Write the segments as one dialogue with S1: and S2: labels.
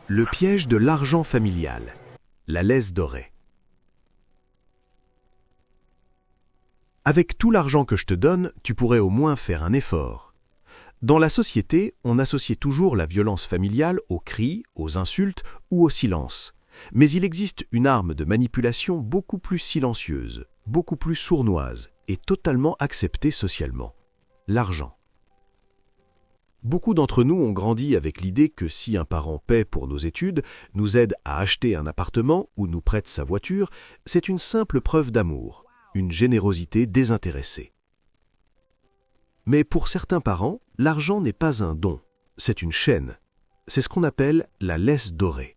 S1: Le piège de l'argent familial, la laisse dorée. Avec tout l'argent que je te donne, tu pourrais au moins faire un effort. Dans la société, on associe toujours la violence familiale aux cris, aux insultes ou au silence. Mais il existe une arme de manipulation beaucoup plus silencieuse, beaucoup plus sournoise et totalement acceptée socialement: l'argent. Beaucoup d'entre nous ont grandi avec l'idée que si un parent paie pour nos études, nous aide à acheter un appartement ou nous prête sa voiture, c'est une simple preuve d'amour, une générosité désintéressée. Mais pour certains parents, l'argent n'est pas un don, c'est une chaîne. C'est ce qu'on appelle la laisse dorée.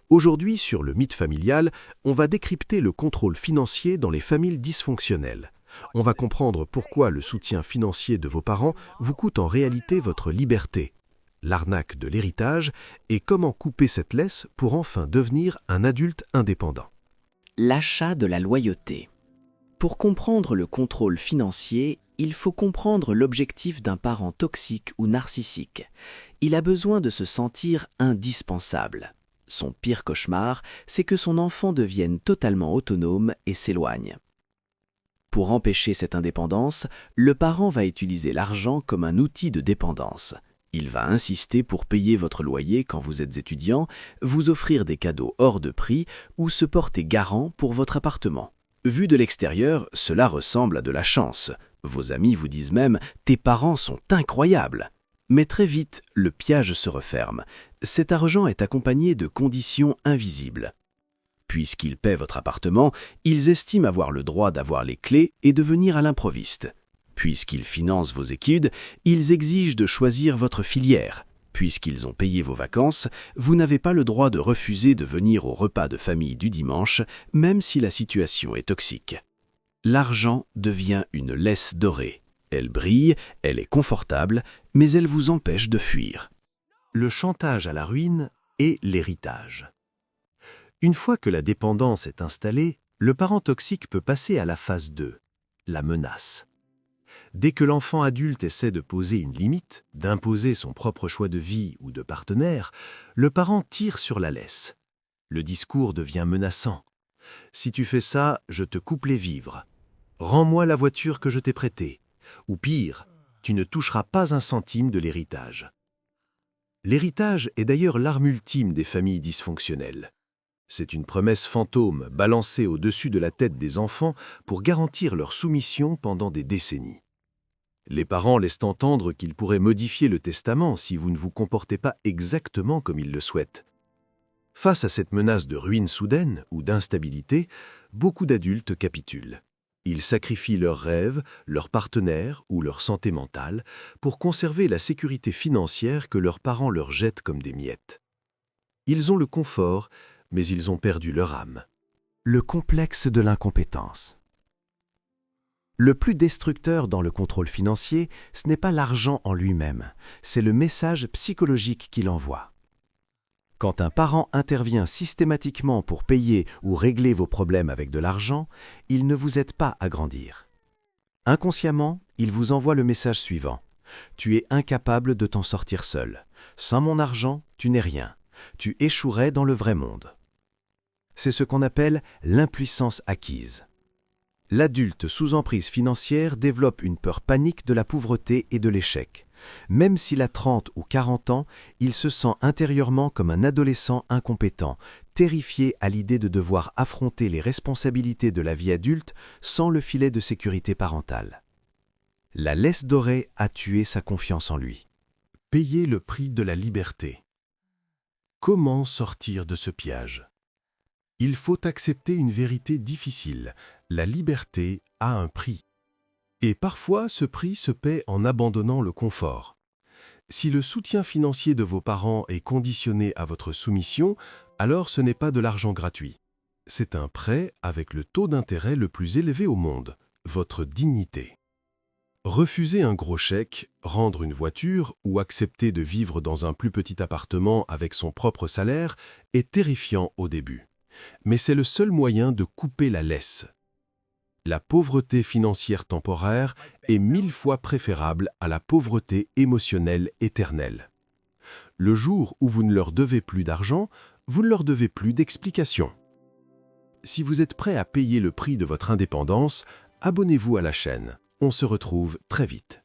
S1: Aujourd'hui, sur le mythe familial, on va décrypter le contrôle financier dans les familles dysfonctionnelles. On va comprendre pourquoi le soutien financier de vos parents vous coûte en réalité votre liberté, l'arnaque de l'héritage, et comment couper cette laisse pour enfin devenir un adulte indépendant.
S2: L'achat de la loyauté. Pour comprendre le contrôle financier, il faut comprendre l'objectif d'un parent toxique ou narcissique. Il a besoin de se sentir indispensable. Son pire cauchemar, c'est que son enfant devienne totalement autonome et s'éloigne. Pour empêcher cette indépendance, le parent va utiliser l'argent comme un outil de dépendance. Il va insister pour payer votre loyer quand vous êtes étudiant, vous offrir des cadeaux hors de prix ou se porter garant pour votre appartement. Vu de l'extérieur, cela ressemble à de la chance. Vos amis vous disent même « tes parents sont incroyables ». Mais très vite, le piège se referme. Cet argent est accompagné de conditions invisibles. Puisqu'ils paient votre appartement, ils estiment avoir le droit d'avoir les clés et de venir à l'improviste. Puisqu'ils financent vos études, ils exigent de choisir votre filière. Puisqu'ils ont payé vos vacances, vous n'avez pas le droit de refuser de venir au repas de famille du dimanche, même si la situation est toxique. L'argent devient une laisse dorée. Elle brille, elle est confortable, mais elle vous empêche de fuir.
S1: Le chantage à la ruine et l'héritage. Une fois que la dépendance est installée, le parent toxique peut passer à la phase 2, la menace. Dès que l'enfant adulte essaie de poser une limite, d'imposer son propre choix de vie ou de partenaire, le parent tire sur la laisse. Le discours devient menaçant. « Si tu fais ça, je te coupe les vivres. Rends-moi la voiture que je t'ai prêtée. » Ou pire, tu ne toucheras pas un centime de l'héritage. L'héritage est d'ailleurs l'arme ultime des familles dysfonctionnelles. C'est une promesse fantôme balancée au-dessus de la tête des enfants pour garantir leur soumission pendant des décennies. Les parents laissent entendre qu'ils pourraient modifier le testament si vous ne vous comportez pas exactement comme ils le souhaitent. Face à cette menace de ruine soudaine ou d'instabilité, beaucoup d'adultes capitulent. Ils sacrifient leurs rêves, leur partenaire ou leur santé mentale pour conserver la sécurité financière que leurs parents leur jettent comme des miettes. Ils ont le confort, mais ils ont perdu leur âme. Le complexe de l'incompétence. Le plus destructeur dans le contrôle financier, ce n'est pas l'argent en lui-même, c'est le message psychologique qu'il envoie. Quand un parent intervient systématiquement pour payer ou régler vos problèmes avec de l'argent, il ne vous aide pas à grandir. Inconsciemment, il vous envoie le message suivant: « Tu es incapable de t'en sortir seul. Sans mon argent, tu n'es rien. Tu échouerais dans le vrai monde. » C'est ce qu'on appelle l'impuissance acquise. L'adulte sous emprise financière développe une peur panique de la pauvreté et de l'échec. Même s'il a 30 ou 40 ans, il se sent intérieurement comme un adolescent incompétent, terrifié à l'idée de devoir affronter les responsabilités de la vie adulte sans le filet de sécurité parentale. La laisse dorée a tué sa confiance en lui. Payer le prix de la liberté. Comment sortir de ce piège? Il faut accepter une vérité difficile. La liberté a un prix. Et parfois, ce prix se paie en abandonnant le confort. Si le soutien financier de vos parents est conditionné à votre soumission, alors ce n'est pas de l'argent gratuit. C'est un prêt avec le taux d'intérêt le plus élevé au monde, votre dignité. Refuser un gros chèque, rendre une voiture ou accepter de vivre dans un plus petit appartement avec son propre salaire est terrifiant au début. Mais c'est le seul moyen de couper la laisse. La pauvreté financière temporaire est 1000 fois préférable à la pauvreté émotionnelle éternelle. Le jour où vous ne leur devez plus d'argent, vous ne leur devez plus d'explications. Si vous êtes prêt à payer le prix de votre indépendance, abonnez-vous à la chaîne. On se retrouve très vite.